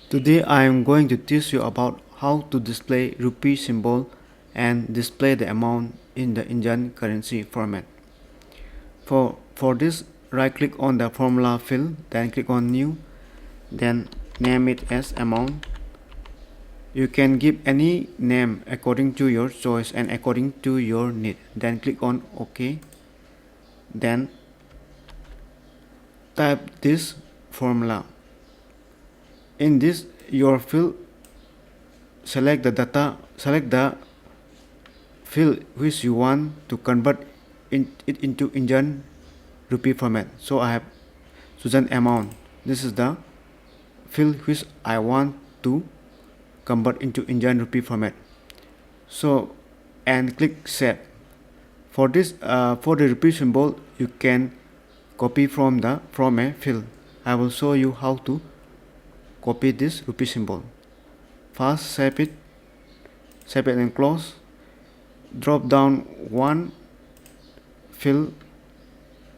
Today I am going to teach you about how to display rupee symbol and display the amount in the Indian currency format. For this, right click on the formula field, then click on new, then name it as amount. You can give any name according to your choice and according to your need. Then click on OK. Then type this formula. In this your field, select the field which you want to convert it into Indian rupee format. So I have chosen amount. This is the field which I want to convert into Indian rupee format. So and click save. For this for the rupee symbol, you can copy from a field. I will show you how to copy this rupee symbol. First save it and close. Drop down one field,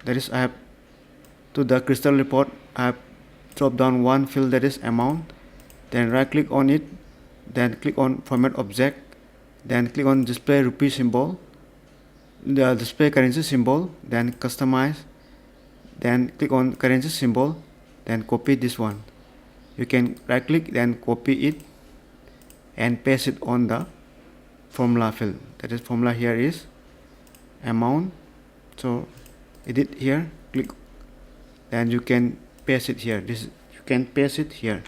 that is I have to the crystal report. I have drop down one field, that is amount. Then right click on it, then click on format object, then click on display rupee symbol, the display currency symbol, then customize, then click on currency symbol, then copy this one. You can right click, then copy it and paste it on the formula field. That is formula here is amount. So edit here, click, then you can paste it here. You can paste it here.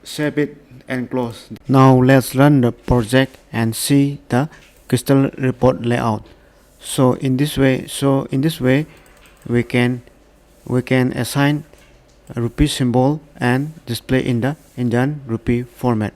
Save it and close. Now let's run the project and see the crystal report layout. So in this way we can assign a rupee symbol and display in the Indian rupee format.